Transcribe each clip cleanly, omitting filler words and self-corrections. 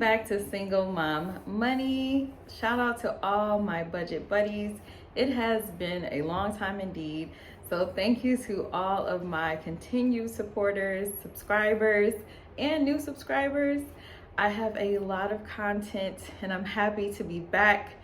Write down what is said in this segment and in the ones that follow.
back to Single Mom Money. Shout out to all my budget buddies. It has been a long time indeed. So thank you to all of my continued supporters, subscribers, and new subscribers. I have a lot of content and I'm happy to be back.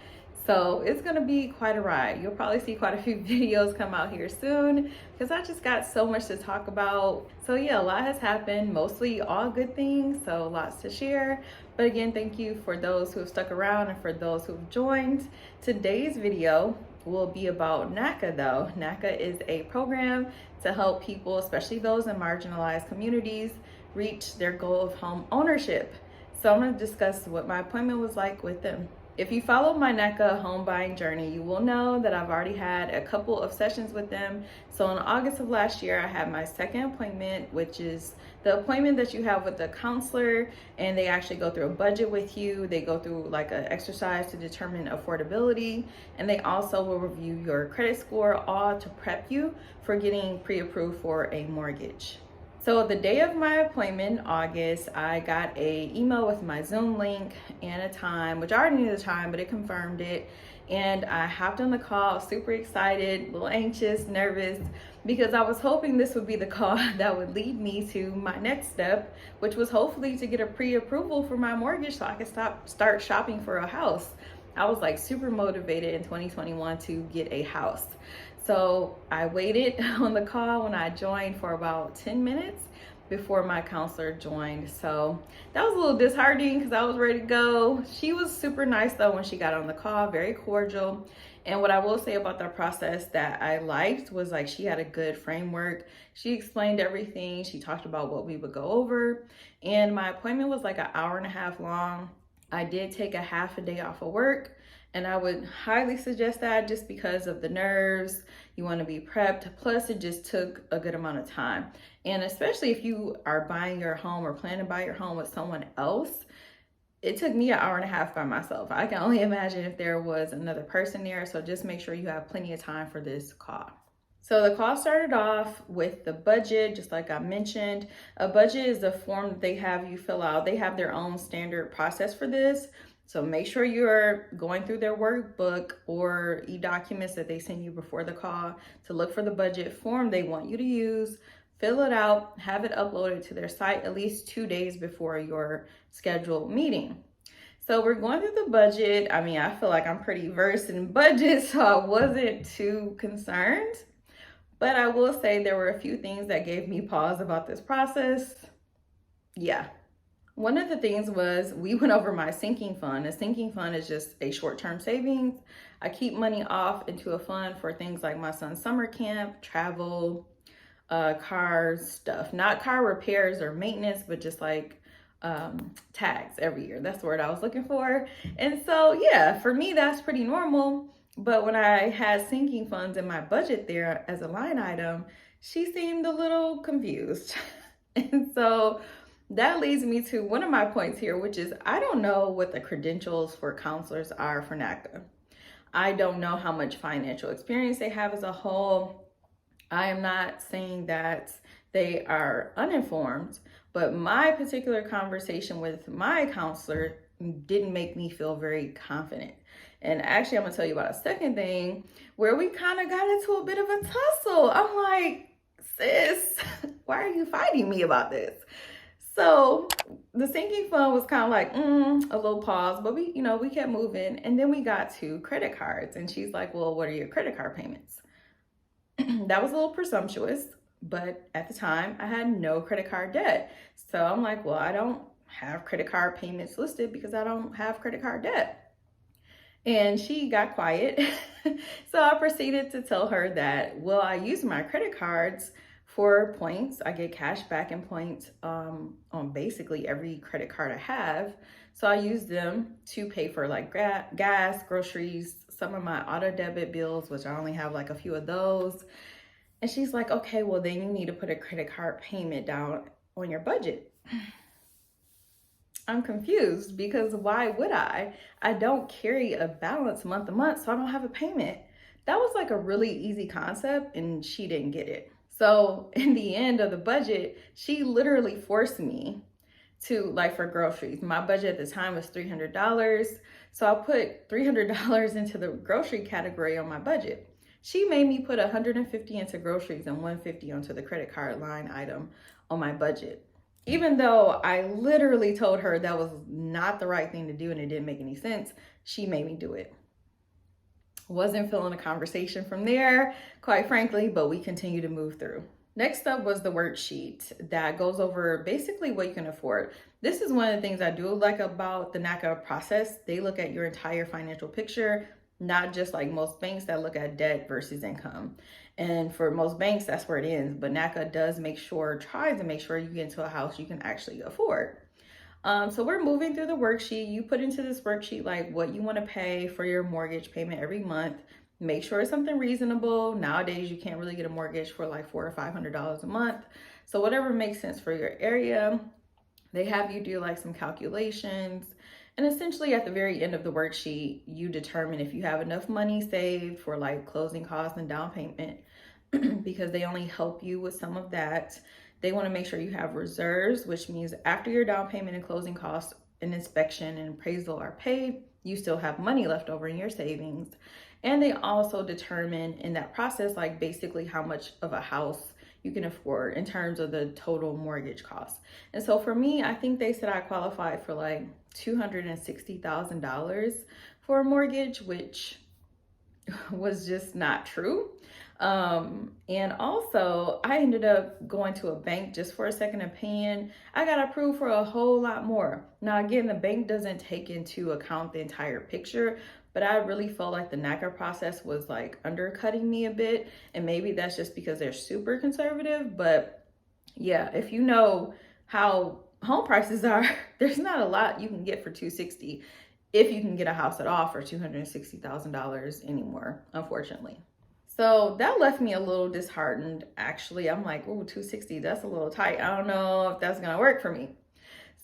So it's gonna be quite a ride. You'll probably see quite a few videos come out here soon because I just got so much to talk about. So yeah, a lot has happened, mostly all good things, so lots to share. But again, thank you for those who have stuck around and for those who have joined. Today's video will be about NACA though. NACA is a program to help people, especially those in marginalized communities, reach their goal of home ownership. So I'm gonna discuss what my appointment was like with them. If you follow my NACA home buying journey, you will know that I've already had a couple of sessions with them. So in August of last year, I had my second appointment, which is the appointment that you have with the counselor, and they actually go through a budget with you. They go through like an exercise to determine affordability, and they also will review your credit score, all to prep you for getting pre-approved for a mortgage. So the day of my appointment in August, I got an email with my Zoom link and a time, which I already knew the time, but it confirmed it. And I hopped on the call, super excited, a little anxious, nervous, because I was hoping this would be the call that would lead me to my next step, which was hopefully to get a pre-approval for my mortgage so I could start shopping for a house. I was like super motivated in 2021 to get a house. So I waited on the call when I joined for about 10 minutes before my counselor joined. So that was a little disheartening because I was ready to go. She was super nice though when she got on the call, very cordial. And what I will say about the process that I liked was like she had a good framework. She explained everything. She talked about what we would go over. And my appointment was like an hour and a half long. I did take a half a day off of work. And I would highly suggest that just because of the nerves, you want to be prepped. Plus, it just took a good amount of time. And especially if you are buying your home or plan to buy your home with someone else, it took me an hour and a half by myself. I can only imagine if there was another person there. So just make sure you have plenty of time for this call. So the call started off with the budget, just like I mentioned. A budget is the form that they have you fill out. They have their own standard process for this. So make sure you're going through their workbook or e-documents that they send you before the call to look for the budget form they want you to use, fill it out, have it uploaded to their site at least 2 days before your scheduled meeting. So we're going through the budget. I mean, I feel like I'm pretty versed in budget, so I wasn't too concerned. But I will say there were a few things that gave me pause about this process. Yeah. One of the things was we went over my sinking fund. A sinking fund is just a short-term savings. I keep money off into a fund for things like my son's summer camp, travel, car stuff. Not car repairs or maintenance, but just like tags every year. That's the word I was looking for. And so, yeah, for me, that's pretty normal. But when I had sinking funds in my budget there as a line item, she seemed a little confused. And so that leads me to one of my points here, which is I don't know what the credentials for counselors are for NACA. I don't know how much financial experience they have as a whole. I am not saying that they are uninformed, but my particular conversation with my counselor didn't make me feel very confident. And actually, I'm gonna tell you about a second thing where we kind of got into a bit of a tussle. I'm like, sis, why are you fighting me about this? So the sinking fund was kind of like, a little pause, but we kept moving. And then we got to credit cards and she's like, well, what are your credit card payments? That was a little presumptuous, but at the time I had no credit card debt. So I'm like, well, I don't have credit card payments listed because I don't have credit card debt. And she got quiet. So I proceeded to tell her that, well, I use my credit cards for points. I get cash back and points on basically every credit card I have. So I use them to pay for like gas, groceries, some of my auto debit bills, which I only have like a few of those. And she's like, okay, well then you need to put a credit card payment down on your budget. I'm confused because why would I? I don't carry a balance month to month, so I don't have a payment. That was like a really easy concept and she didn't get it. So in the end of the budget, she literally forced me to like for groceries. My budget at the time was $300. So I put $300 into the grocery category on my budget. She made me put $150 into groceries and $150 onto the credit card line item on my budget. Even though I literally told her that was not the right thing to do and it didn't make any sense, she made me do it. Wasn't feeling a conversation from there, quite frankly, but we continue to move through. Next up was the worksheet that goes over basically what you can afford. This is one of the things I do like about the NACA process. They look at your entire financial picture, not just like most banks that look at debt versus income. And for most banks, that's where it ends. But NACA does tries to make sure you get into a house you can actually afford. So we're moving through the worksheet. You put into this worksheet like what you want to pay for your mortgage payment every month. Make sure it's something reasonable. Nowadays, you can't really get a mortgage for like $400 or $500 a month. So whatever makes sense for your area. They have you do like some calculations. And essentially at the very end of the worksheet, you determine if you have enough money saved for like closing costs and down payment because they only help you with some of that. They want to make sure you have reserves, which means after your down payment and closing costs, an inspection and appraisal are paid, you still have money left over in your savings. And they also determine in that process, like basically how much of a house you can afford in terms of the total mortgage cost. And so for me, I think they said I qualified for like $260,000 for a mortgage, which was just not true. And also I ended up going to a bank just for a second opinion. I got approved for a whole lot more. Now, again, the bank doesn't take into account the entire picture, but I really felt like the NACA process was like undercutting me a bit. And maybe that's just because they're super conservative. But yeah, if you know how home prices are, there's not a lot you can get for $260 if you can get a house at all for $260,000 anymore, unfortunately. So that left me a little disheartened. Actually, I'm like, oh, $260, that's a little tight. I don't know if that's gonna work for me.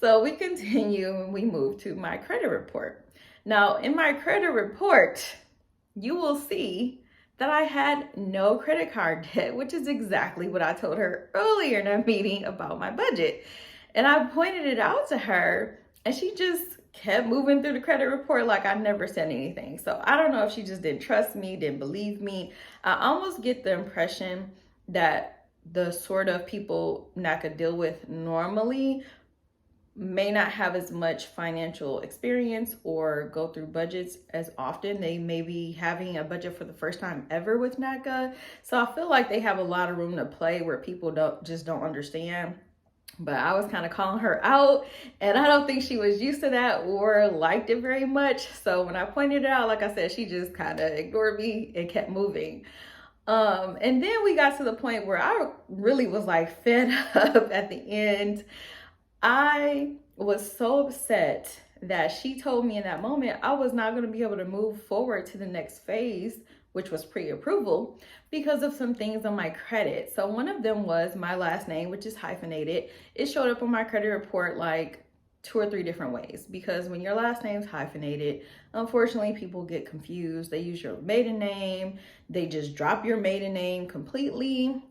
So we continue and we move to my credit report. Now, in my credit report, you will see that I had no credit card debt, which is exactly what I told her earlier in our meeting about my budget. And I pointed it out to her and she just kept moving through the credit report like I never said anything. So I don't know if she just didn't trust me, didn't believe me. I almost get the impression that the sort of people NACA deal with normally may not have as much financial experience or go through budgets as often. They may be having a budget for the first time ever with NACA. So I feel like they have a lot of room to play where people don't understand. But I was kind of calling her out and I don't think she was used to that or liked it very much. So when I pointed it out, like I said, she just kind of ignored me and kept moving. And then we got to the point where I really was like fed up at the end. I was so upset that she told me in that moment I was not going to be able to move forward to the next phase, which was pre-approval, because of some things on my credit. So one of them was my last name, which is hyphenated. It showed up on my credit report like 2 or 3 different ways, because when your last name's hyphenated, unfortunately people get confused. They use your maiden name, they just drop your maiden name completely.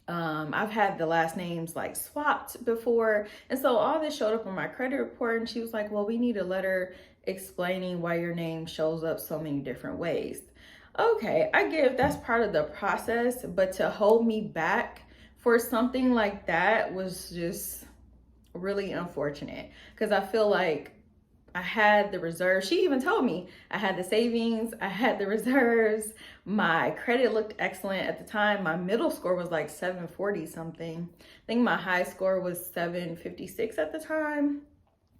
I've had the last names like swapped before. And so all this showed up on my credit report and she was like, well, we need a letter explaining why your name shows up so many different ways. Okay, I get that's part of the process, but to hold me back for something like that was just really unfortunate, because I feel like I had the reserves. She even told me I had the savings, I had the reserves. My credit looked excellent at the time. My middle score was like 740 something. I think my high score was 756 at the time.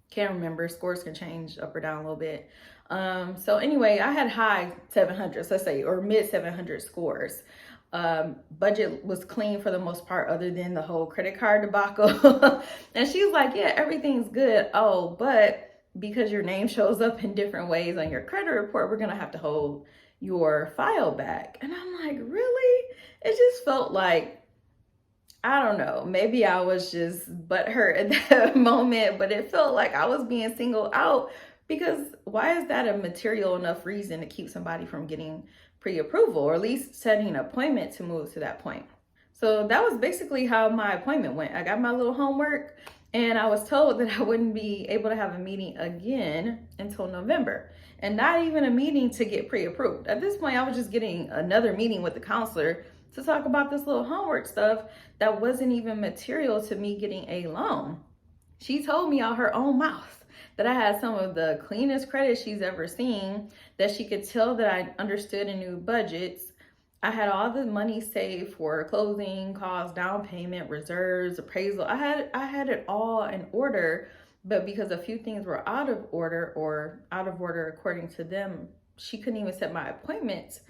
Can't remember, scores can change up or down a little bit. So anyway, I had high 700s, let's say, or mid 700 scores. Budget was clean for the most part, other than the whole credit card debacle. And she was like, yeah, everything's good. Oh, but because your name shows up in different ways on your credit report, we're gonna have to hold your file back. And I'm like, really? It just felt like, I don't know, maybe I was just butthurt at that moment, but it felt like I was being singled out, because why is that a material enough reason to keep somebody from getting pre-approval, or at least setting an appointment to move to that point? So that was basically how my appointment went. I got my little homework And I was told that I wouldn't be able to have a meeting again until November, and not even a meeting to get pre-approved. At this point, I was just getting another meeting with the counselor to talk about this little homework stuff that wasn't even material to me getting a loan. She told me out her own mouth that I had some of the cleanest credit she's ever seen, that she could tell that I understood and knew budgets. I had all the money saved for closing costs, down payment, reserves, appraisal. I had it all in order, but because a few things were out of order, or out of order according to them, she couldn't even set my appointments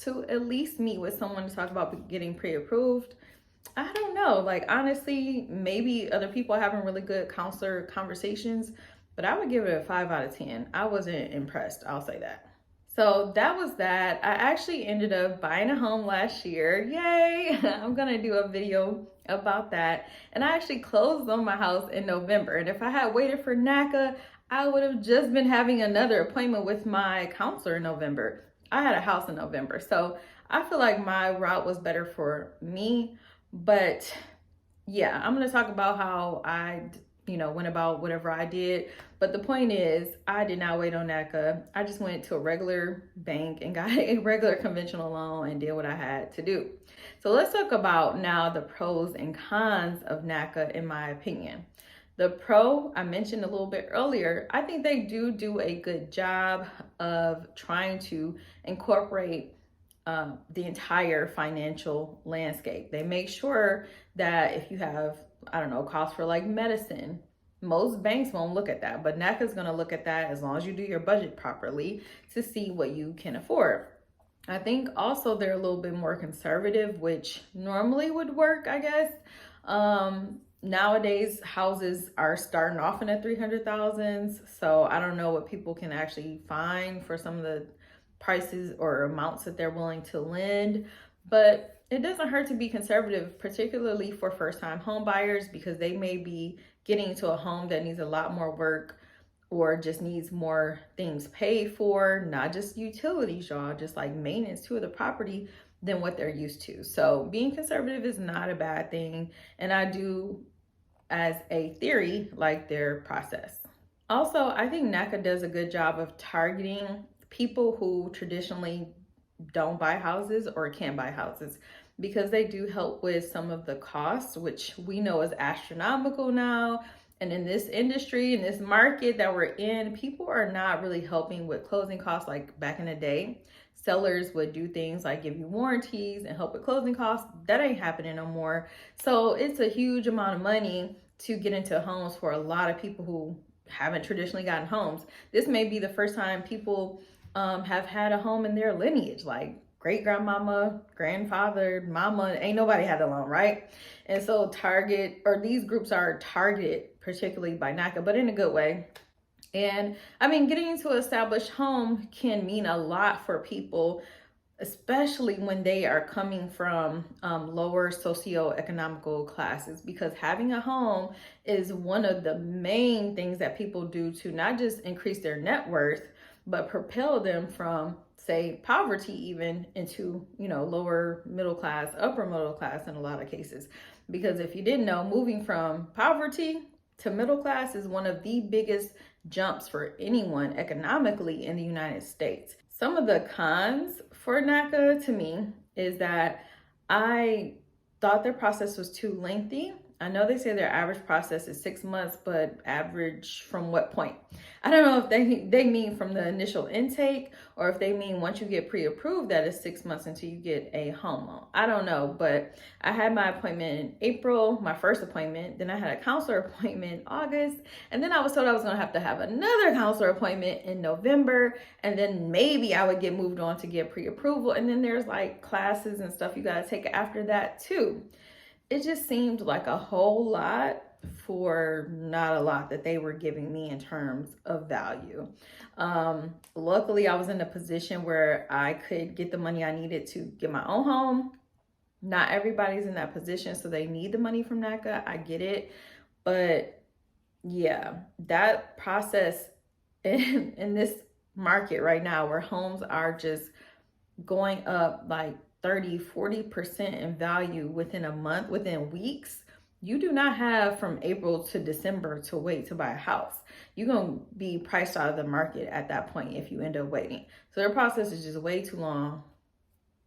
to at least meet with someone to talk about getting pre-approved. I don't know. Like, honestly, maybe other people are having really good counselor conversations, but I would give it a 5 out of 10. I wasn't impressed. I'll say that. So that was that. I actually ended up buying a home last year. Yay! I'm gonna do a video about that. And I actually closed on my house in November. And if I had waited for NACA, I would have just been having another appointment with my counselor in November. I had a house in November. So I feel like my route was better for me. But yeah, I'm gonna talk about how I went about whatever I did. But the point is, I did not wait on NACA. I just went to a regular bank and got a regular conventional loan and did what I had to do. So let's talk about now the pros and cons of NACA, in my opinion. The pro, I mentioned a little bit earlier, I think they do a good job of trying to incorporate the entire financial landscape. They make sure that if you have, I don't know, costs for like medicine, most banks won't look at that, but NACA is going to look at that as long as you do your budget properly to see what you can afford. I think also they're a little bit more conservative, which normally would work, I guess. Nowadays, houses are starting off in the 300,000s, so I don't know what people can actually find for some of the prices or amounts that they're willing to lend, but it doesn't hurt to be conservative, particularly for first-time home buyers, because they may be getting into a home that needs a lot more work or just needs more things paid for, not just utilities, y'all, just like maintenance to the property, than what they're used to. So being conservative is not a bad thing, and I do, as a theory, like their process. Also, I think NACA does a good job of targeting people who traditionally don't buy houses or can't buy houses, because they do help with some of the costs, which we know is astronomical now. And in this industry, in this market that we're in, people are not really helping with closing costs like back in the day. Sellers would do things like give you warranties and help with closing costs. That ain't happening no more. So it's a huge amount of money to get into homes for a lot of people who haven't traditionally gotten homes. This may be the first time people have had a home in their lineage, like great grandmama, grandfather, mama, ain't nobody had a loan, right? And so these groups are targeted particularly by NACA, but in a good way. And I mean, getting into an established home can mean a lot for people, especially when they are coming from lower socioeconomical classes, because having a home is one of the main things that people do to not just increase their net worth, but propel them from, say, poverty even into, lower middle class, upper middle class in a lot of cases. Because if you didn't know, moving from poverty to middle class is one of the biggest jumps for anyone economically in the United States. Some of the cons for NACA to me is that I thought their process was too lengthy. I know they say their average process is 6 months, but average from what point? I don't know if they mean from the initial intake, or if they mean once you get pre-approved that is 6 months until you get a home loan. I don't know, but I had my appointment in April, my first appointment. Then I had a counselor appointment in August. And then I was told I was going to have another counselor appointment in November. And then maybe I would get moved on to get pre-approval. And then there's like classes and stuff you got to take after that too. It just seemed like a whole lot for not a lot that they were giving me in terms of value. Luckily, I was in a position where I could get the money I needed to get my own home. Not everybody's in that position, so they need the money from NACA. I get it. But yeah, that process in this market right now, where homes are just going up like 30-40% in value within a month, within weeks, You do not have from April to December to wait to buy a house. You're going to be priced out of the market at that point if you end up waiting. So their process is just way too long.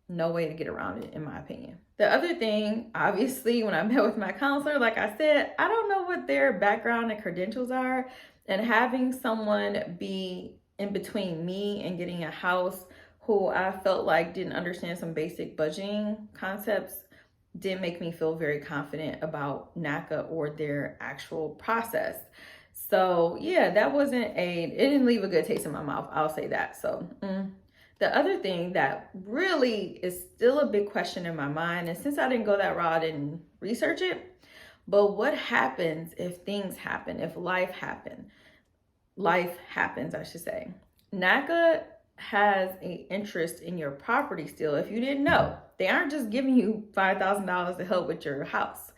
No way to get around it, in my opinion. The other thing, obviously, when I met with my counselor, like I said, I don't know what their background and credentials are. And having someone be in between me and getting a house who I felt like didn't understand some basic budgeting concepts didn't make me feel very confident about NACA or their actual process. So yeah, it didn't leave a good taste in my mouth. I'll say that. So the other thing that really is still a big question in my mind, and since I didn't go that route, I didn't research it, but what happens if things happen, if life happens, I should say. NACA has an interest in your property still. If you didn't know, they aren't just giving you $5,000 to help with your house.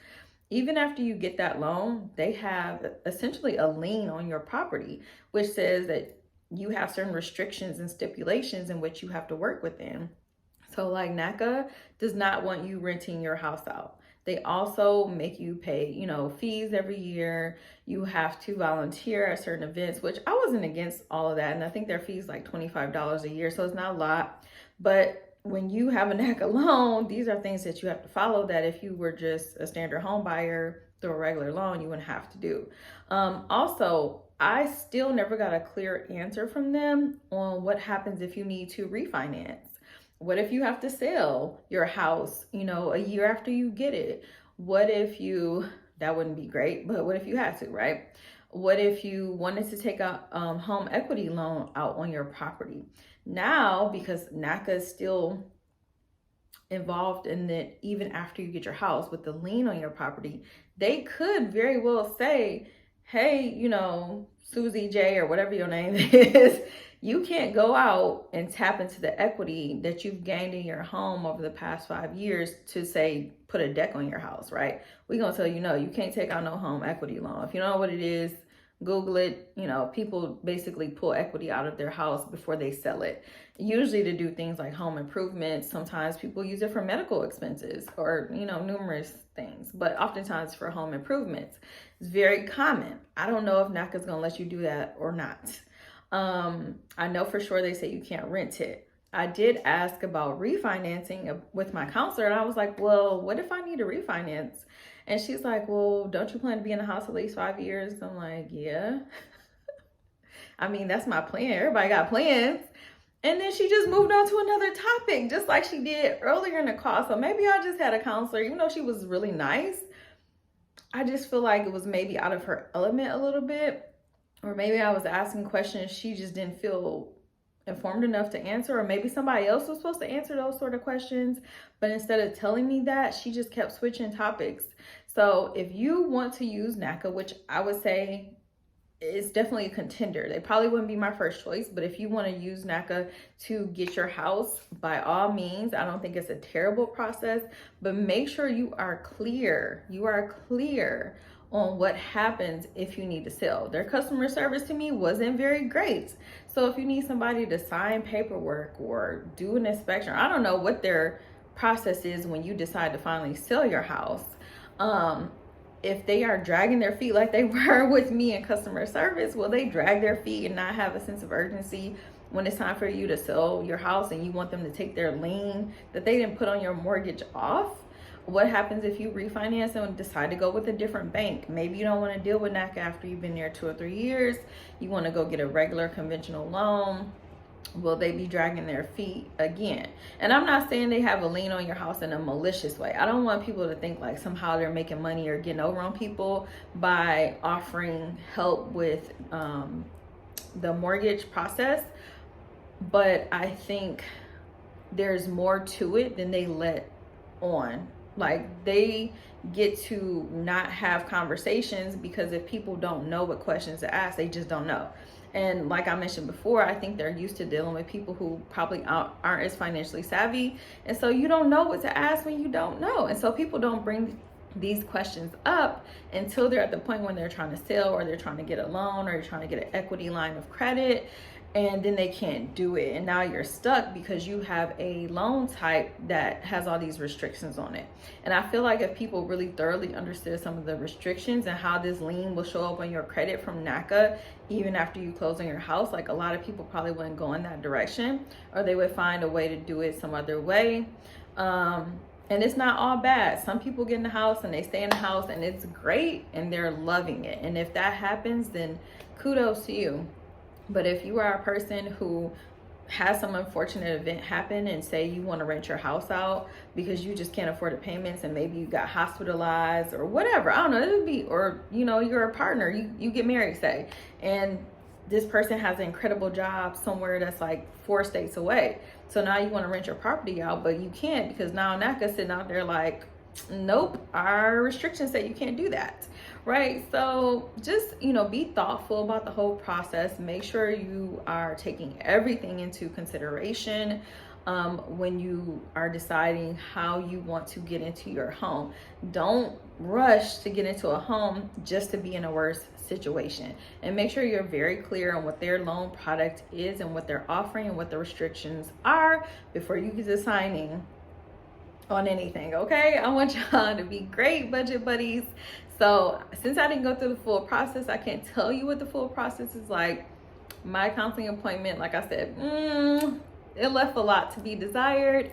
Even after you get that loan, they have essentially a lien on your property, which says that you have certain restrictions and stipulations in which you have to work within. So like NACA does not want you renting your house out. They also make you pay, fees every year. You have to volunteer at certain events, which I wasn't against all of that. And I think their fees like $25 a year. So it's not a lot. But when you have a NACA loan, these are things that you have to follow that if you were just a standard home buyer through a regular loan, you wouldn't have to do. Also, I still never got a clear answer from them on what happens if you need to refinance. What if you have to sell your house, a year after you get it? What if that wouldn't be great, but what if you had to, right? What if you wanted to take a home equity loan out on your property? Now, because NACA is still involved in it, even after you get your house with the lien on your property, they could very well say, hey, Susie J or whatever your name is, you can't go out and tap into the equity that you've gained in your home over the past 5 years to say, put a deck on your house, right? We're going to tell you, no, you can't take out no home equity loan. If you don't know what it is, Google it. People basically pull equity out of their house before they sell it. Usually to do things like home improvements. Sometimes people use it for medical expenses or, numerous things, but oftentimes for home improvements. It's very common. I don't know if NACA is going to let you do that or not. I know for sure they say you can't rent it. I did ask about refinancing with my counselor, and I was like, well, what if I need to refinance? And she's like, well, don't you plan to be in the house at least 5 years? I'm like, yeah. I mean, that's my plan. Everybody got plans. And then she just moved on to another topic, just like she did earlier in the call. So maybe I just had a counselor, even though she was really nice. I just feel like it was maybe out of her element a little bit. Or maybe I was asking questions she just didn't feel informed enough to answer, or maybe somebody else was supposed to answer those sort of questions, but instead of telling me that, she just kept switching topics. So if you want to use NACA, which I would say is definitely a contender, they probably wouldn't be my first choice, but if you want to use NACA to get your house, by all means. I don't think it's a terrible process, but make sure you are clear on what happens if you need to sell. Their customer service to me wasn't very great. So if you need somebody to sign paperwork or do an inspection, I don't know what their process is when you decide to finally sell your house. If they are dragging their feet like they were with me in customer service, will they drag their feet and not have a sense of urgency when it's time for you to sell your house and you want them to take their lien that they didn't put on your mortgage off? What happens if you refinance and decide to go with a different bank? Maybe you don't want to deal with NACA after you've been there 2 or 3 years. You want to go get a regular conventional loan. Will they be dragging their feet again? And I'm not saying they have a lien on your house in a malicious way. I don't want people to think like somehow they're making money or getting over on people by offering help with the mortgage process. But I think there's more to it than they let on. Like, they get to not have conversations because if people don't know what questions to ask, they just don't know. And like I mentioned before, I think they're used to dealing with people who probably aren't as financially savvy. And so you don't know what to ask when you don't know. And so people don't bring these questions up until they're at the point when they're trying to sell or they're trying to get a loan or they're trying to get an equity line of credit. and then they can't do it, and now you're stuck because you have a loan type that has all these restrictions on it. And I feel like if people really thoroughly understood some of the restrictions and how this lien will show up on your credit from NACA even after you close on your house, like a lot of people probably wouldn't go in that direction, or they would find a way to do it some other way. And it's not all bad. Some people get in the house and they stay in the house and it's great and they're loving it, and if that happens, then kudos to you. But if you are a person who has some unfortunate event happen, and say you want to rent your house out because you just can't afford the payments, and maybe you got hospitalized or whatever, I don't know, it would be, or you're a partner, you get married, say, and this person has an incredible job somewhere that's like 4 states away. So now you want to rent your property out, but you can't because now NACA's sitting out there like, nope, our restrictions say you can't do that, right? So just, be thoughtful about the whole process. Make sure you are taking everything into consideration when you are deciding how you want to get into your home. Don't rush to get into a home just to be in a worse situation, and make sure you're very clear on what their loan product is and what they're offering and what the restrictions are before you get to signing on anything. Okay, I want y'all to be great budget buddies. So since I didn't go through the full process, I can't tell you what the full process is like. My counseling appointment, like I said, it left a lot to be desired,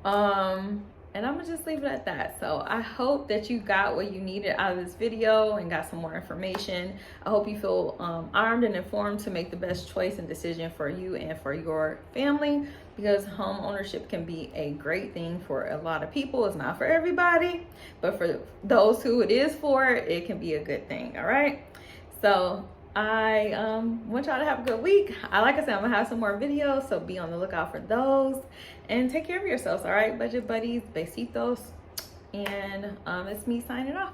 and I'm gonna just leave it at that. So I hope that you got what you needed out of this video and got some more information. I hope you feel armed and informed to make the best choice and decision for you and for your family, because home ownership can be a great thing for a lot of people. It's not for everybody, but for those who it is for, it can be a good thing. All right, so I want y'all to have a good week. Like I said, I'm gonna have some more videos, so be on the lookout for those, and take care of yourselves. All right, budget buddies, besitos, and it's me signing off.